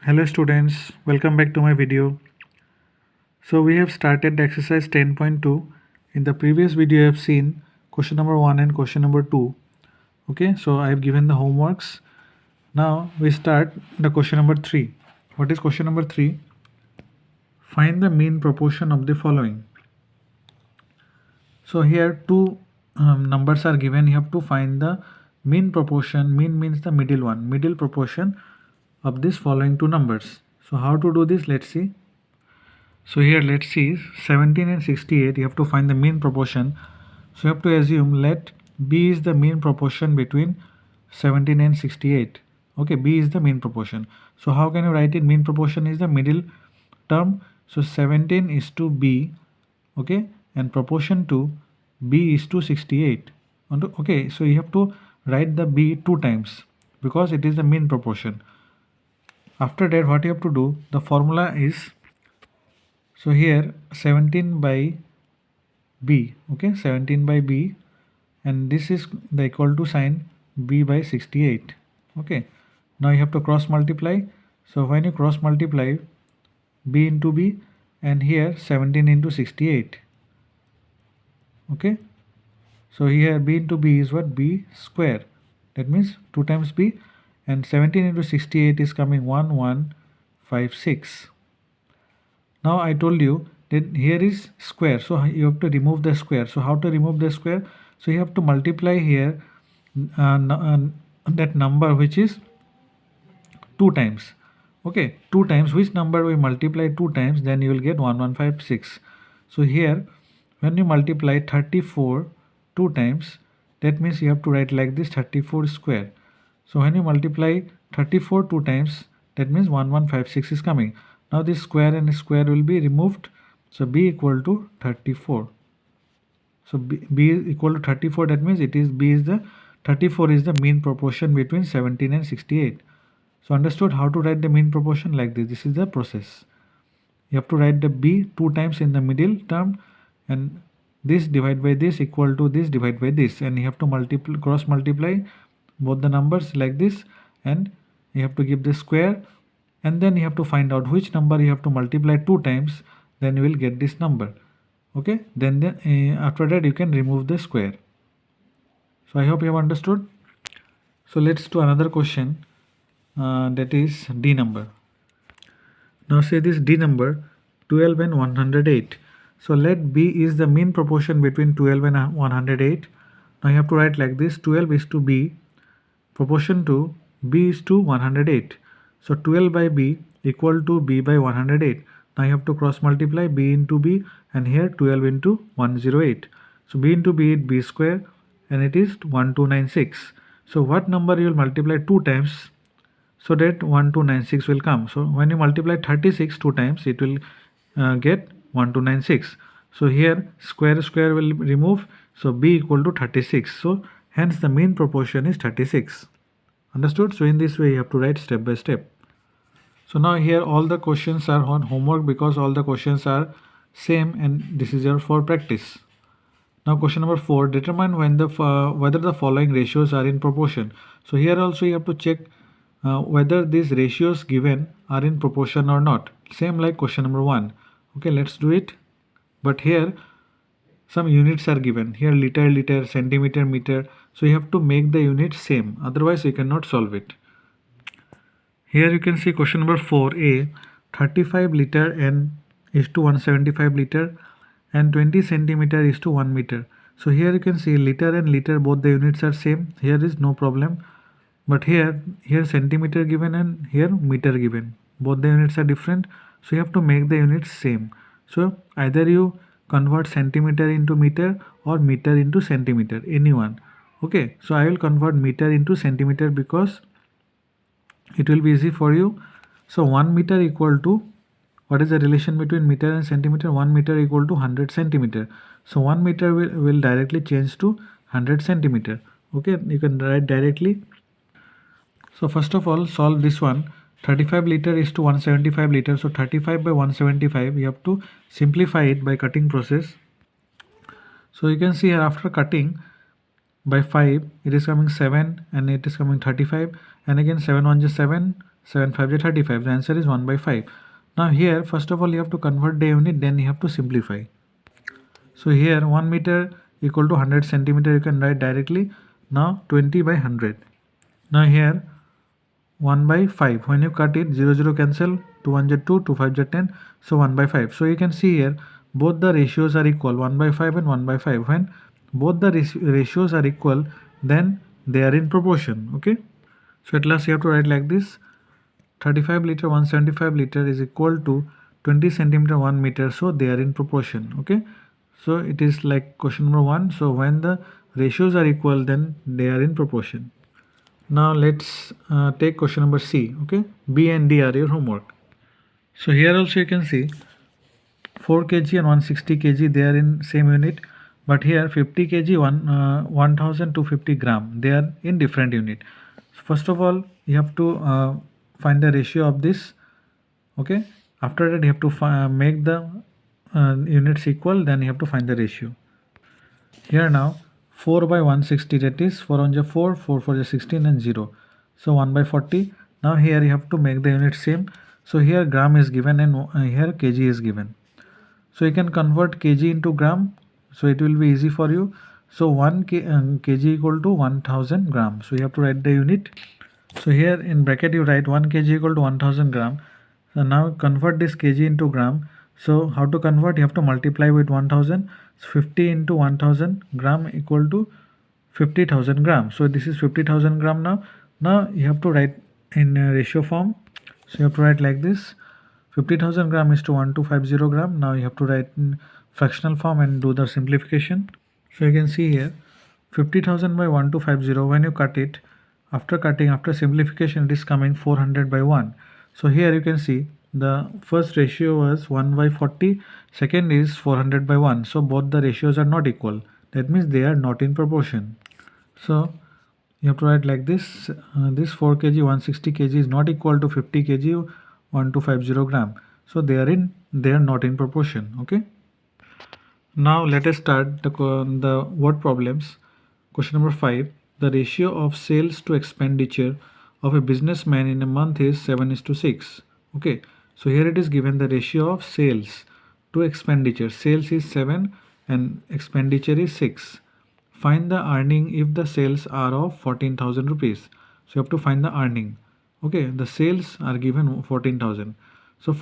Hello students, welcome back to my video. So we have started the exercise 10.2. In the previous video you have seen question number 1 and question number 2. Okay, so I have given the homeworks. Now we start the question number 3. What is question number 3? Find the mean proportion of the following. So here two numbers are given. You have to find the mean proportion. Mean means the middle one, middle proportion of this following two numbers. So how to do this? Let's see. So here let's see 17 and 68, you have to find the mean proportion. So you have to assume let B is the mean proportion between 17 and 68. Okay, B is the mean proportion. So how can you write it? Mean proportion is the middle term. So 17 is to B, okay, and proportion to B is to 68. Okay, so you have to write the B two times because it is the mean proportion. After that, what you have to do, the formula is, so here 17 by B, okay, 17 by B, and this is the equal to sign B by 68. Okay, now you have to cross multiply. So when you cross multiply B into B, and here 17 into 68. Okay, so here B into B is what? B square. That means 2 times B, and 17 into 68 is coming 1156. Now I told you that here is square, so you have to remove the square. So how to remove the square? So you have to multiply here that number which is 2 times. Okay, 2 times, which number we multiply 2 times, then you will get 1156. So here when you multiply 34 2 times, that means you have to write like this, 34 square. So when you multiply 34 2 times, that means 1156 is coming. Now this square and square will be removed. So B equal to 34. So B is equal to 34. That means it is B is the 34 is the mean proportion between 17 and 68. So understood how to write the mean proportion like this. This is the process. You have to write the B 2 times in the middle term, and this divide by this equal to this divide by this, and you have to multiply, cross multiply both the numbers like this, and you have to give the square, and then you have to find out which number you have to multiply 2 times, then you will get this number. Okay, then after that you can remove the square. So I hope you have understood. So let's do another question, that is D number. Now say this D number 12 and 108. So let B is the mean proportion between 12 and 108. Now you have to write like this, 12 is to B, proportion to B is to 108. So 12 by B equal to B by 108. Now you have to cross multiply B into B, and here 12 into 108. So B into B is B square, and it is 1296. So what number you will multiply 2 times so that 1296 will come? So when you multiply 36 2 times, it will get 1296. So here square will remove, so B equal to 36. So hence the mean proportion is 36. Understood? So in this way you have to write step by step. So now here all the questions are on homework because all the questions are same, and this is your for practice. Now question number 4, determine when whether the following ratios are in proportion. So here also you have to check whether these ratios given are in proportion or not. Same like question number 1. Okay, let's do it. But here some units are given. Here liter, centimeter, meter. So you have to make the units same. Otherwise you cannot solve it. Here you can see question number 4a, 35 liter and is to 175 liter, and 20 centimeter is to 1 meter. So here you can see liter and liter, both the units are same. Here is no problem. But here centimeter given and here meter given. Both the units are different. So you have to make the units same. So either you convert centimeter into meter or meter into centimeter, anyone. Okay, so I will convert meter into centimeter because it will be easy for you. So 1 meter equal to, what is the relation between meter and centimeter? 1 meter equal to 100 centimeter. So 1 meter will directly change to 100 centimeter. Okay, you can write directly. So first of all solve this one. 35 liter is to 175 liter. So 35 by 175, you have to simplify it by cutting process. So you can see here after cutting by 5, it is coming 7, and it is coming 35, and again 7 1 is 7, 7 5 is 35. The answer is 1 by 5. Now here, first of all, you have to convert the unit, then you have to simplify. So here 1 meter equal to 100 centimeter, you can write directly. Now 20 by 100. Now here 1 by 5. When you cut it, 0 0 cancel, 2 1 is 2, 2 5 is 10, so 1 by 5. So you can see here both the ratios are equal, 1 by 5 and 1 by 5. When both the ratios are equal, then they are in proportion. Okay, so at last you have to write like this: 35 liter 175 liter is equal to 20 centimeter 1 meter, so they are in proportion. Okay, so it is like question number 1. So when the ratios are equal, then they are in proportion. Now let's take question number C. Okay, B and D are your homework. So here also you can see 4 kg and 160 kg, they are in same unit, but here 50 kg 1250 gram, they are in different unit. So first of all, you have to find the ratio of this. Okay, after that you have to make the units equal, then you have to find the ratio. Here now 4 by 160, that is 4 on the 4, 4 for the 16 and 0. So 1 by 40. Now here you have to make the unit same. So here gram is given and here kg is given. So you can convert kg into gram. So it will be easy for you. So 1 kg equal to 1000 gram. So you have to write the unit. So here in bracket you write 1 kg equal to 1000 gram. So now convert this kg into gram. So how to convert? You have to multiply with 1000. 50 into 1000 gram equal to 50,000 gram. So this is 50,000 gram now. Now you have to write in ratio form. So you have to write like this: 50,000 gram is to 1250 gram. Now you have to write in fractional form and do the simplification. So you can see here 50,000 by 1250. When you cut it, after simplification, it is coming 400 by 1. So here you can see the first ratio was 1 by 40, second is 400 by 1. So both the ratios are not equal. That means they are not in proportion. So you have to write like this: this 4 kg 160 kg is not equal to 50 kg 1250 gram. So they are not in proportion. Okay. Now let us start the word problems. Question number 5. The ratio of sales to expenditure of a businessman in a month is 7:6. Okay, so here it is given the ratio of sales to expenditure. Sales is 7 and expenditure is 6. Find the earning if the sales are of 14,000 rupees. So you have to find the earning. Okay, the sales are given 14,000. So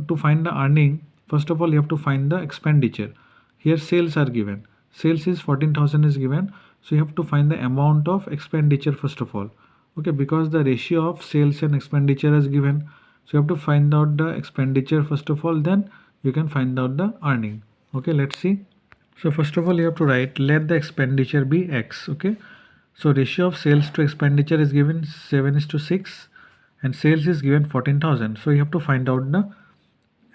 to find the earning, first of all you have to find the expenditure. Here sales are given. Sales is 14,000 is given. So you have to find the amount of expenditure first of all. Okay, because the ratio of sales and expenditure is given. So you have to find out the expenditure first of all, then you can find out the earning. Okay, let's see. So first of all you have to write, let the expenditure be X. Okay, so ratio of sales to expenditure is given 7:6 and sales is given 14,000. So you have to find out the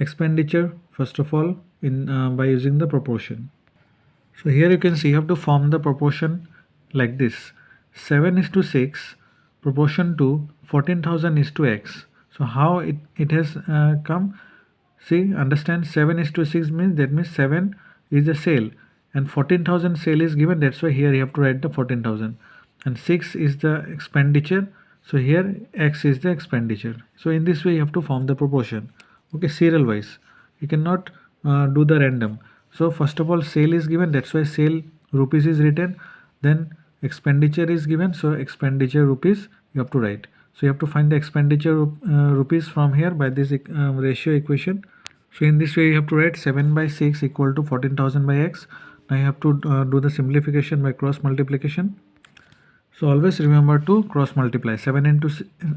expenditure first of all in by using the proportion. So here you can see you have to form the proportion like this: 7:6 proportion to 14,000 is to X. So how it has come? See, understand, 7:6 means, that means 7 is the sale and 14,000 sale is given. That's why here you have to write the 14,000, and 6 is the expenditure. So here X is the expenditure. So in this way you have to form the proportion. Okay, serial wise. You cannot do the random. So first of all sale is given, that's why sale rupees is written. Then expenditure is given, so expenditure rupees you have to write. So you have to find the expenditure rupees from here by this ratio equation. So in this way you have to write 7 by 6 equal to 14,000 by X. Now you have to do the simplification by cross multiplication. So always remember to cross multiply. 7 into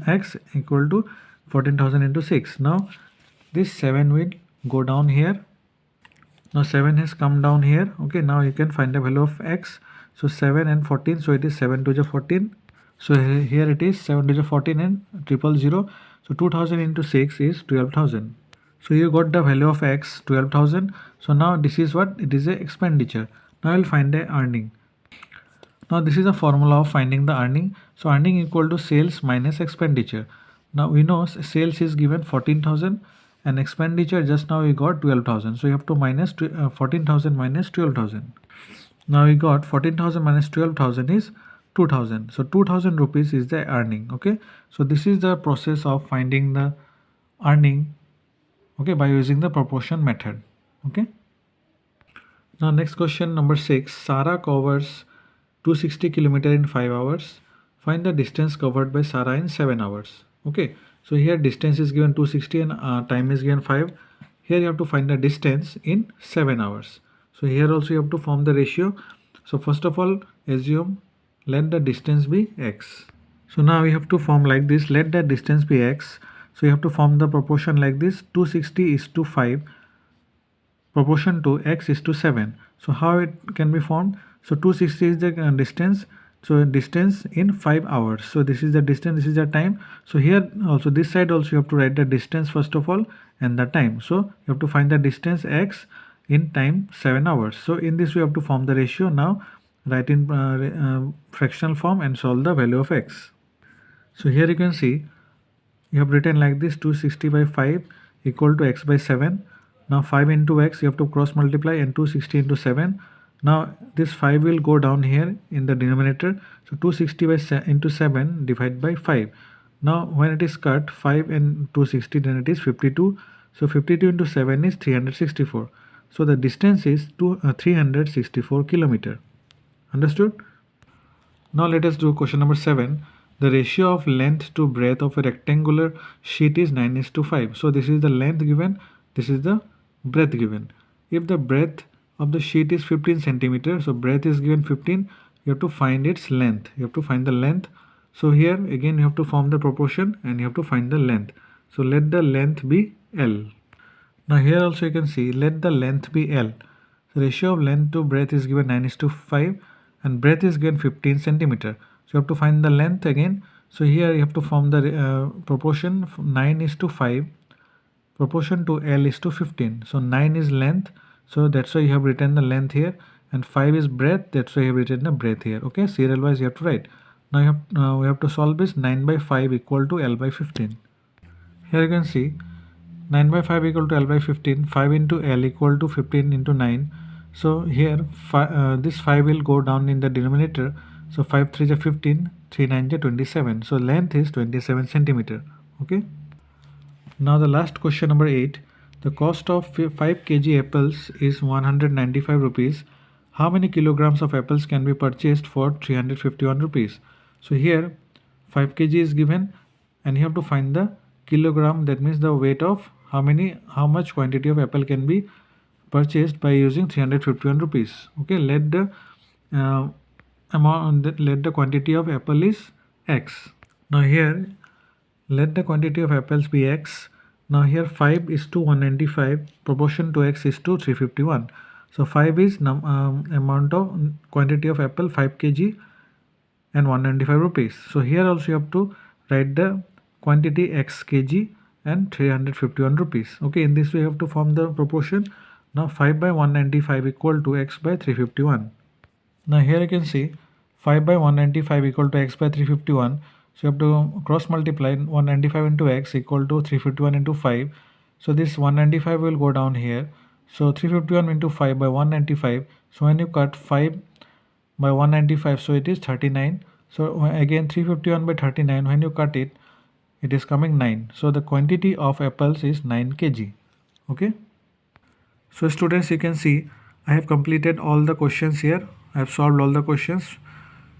X equal to 14,000 into 6. Now this 7 will go down here. Now 7 has come down here. Okay, now you can find the value of X. So 7 and 14, so it is 7 to the 14. So here it is 7 to the 14 and 000. So 2000 into 6 is 12,000. So you got the value of X, 12,000. So now this is what it is, a expenditure. Now I will find the earning. Now this is the formula of finding the earning. So earning equal to sales minus expenditure. Now we know sales is given 14,000 and expenditure just now we got 12,000. So you have to minus 14,000 minus 12,000. Now we got 14,000 minus 12,000 is 2000. So 2000 rupees is the earning. Okay, so this is the process of finding the earning, okay, by using the proportion method. Okay, now next question number 6. Sarah covers 260 kilometer in 5 hours. Find the distance covered by Sarah in 7 hours. Okay, so here distance is given 260 and time is given 5. Here you have to find the distance in 7 hours. So here also you have to form the ratio. So first of all, assume let the distance be x. So now we have to form like this, let the distance be x. So you have to form the proportion like this, 260 is to 5 proportion to x is to 7. So how it can be formed? So 260 is the distance, so distance in 5 hours. So this is the distance, this is the time. So here also this side also you have to write the distance first of all and the time. So you have to find the distance x in time 7 hours. So in this we have to form the ratio. Now write in fractional form and solve the value of x. So here you can see you have written like this, 260 by 5 equal to x by 7. Now 5 into x you have to cross multiply and 260 into 7. Now this 5 will go down here in the denominator. So 260 by into 7 divided by 5. Now when it is cut 5 and 260 then it is 52. So 52 into 7 is 364. So the distance is 364 kilometer. Understood? Now let us do question number 7. The ratio of length to breadth of a rectangular sheet is 9:5. So this is the length given, this is the breadth given. If the breadth of the sheet is 15 centimeters, so breadth is given 15, you have to find its length. You have to find the length. So here again you have to form the proportion and you have to find the length. So let the length be L. Now here also you can see let the length be L. The ratio of length to breadth is given 9:5 and breadth is given 15 centimeter. So you have to find the length again. So here you have to form the proportion 9:5 proportion to L is to 15. So 9 is length, so that's why you have written the length here, and 5 is breadth, that's why you have written the breadth here. Okay, serial wise you have to write. Now we have to solve this. 9 by 5 equal to L by 15. Here you can see 9 by 5 equal to L by 15. 5 into L equal to 15 into 9. So here this 5 will go down in the denominator. So 5 3 is 15, 3 9 is 27. So length is 27 centimeter. Okay. Now the last question number 8. The cost of 5 kg apples is 195 rupees. How many kilograms of apples can be purchased for 351 rupees? So here 5 kg is given and you have to find the kilogram, that means the weight of how much quantity of apple can be purchased by using 351 rupees. Okay, let the let the quantity of apple is x. Now here let the quantity of apples be x. Now here 5 is to 195, proportion to x is to 351. So 5 is amount of quantity of apple 5 kg and 195 rupees. So here also you have to write the quantity x kg and 351 rupees. Okay, in this way you have to form the proportion. Now 5 by 195 equal to x by 351. Now here you can see 5 by 195 equal to x by 351. So you have to cross multiply 195 into x equal to 351 into 5. So this 195 will go down here. So 351 into 5 by 195. So when you cut 5 by 195, so it is 39. So again 351 by 39, when you cut it, it is coming 9. So the quantity of apples is 9 kg. Okay. So students, you can see I have completed all the questions here. I have solved all the questions.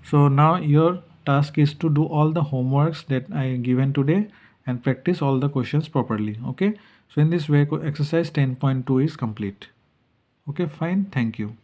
So now your task is to do all the homeworks that I given today and practice all the questions properly. Okay. So in this way exercise 10.2 is complete. Okay, fine. Thank you.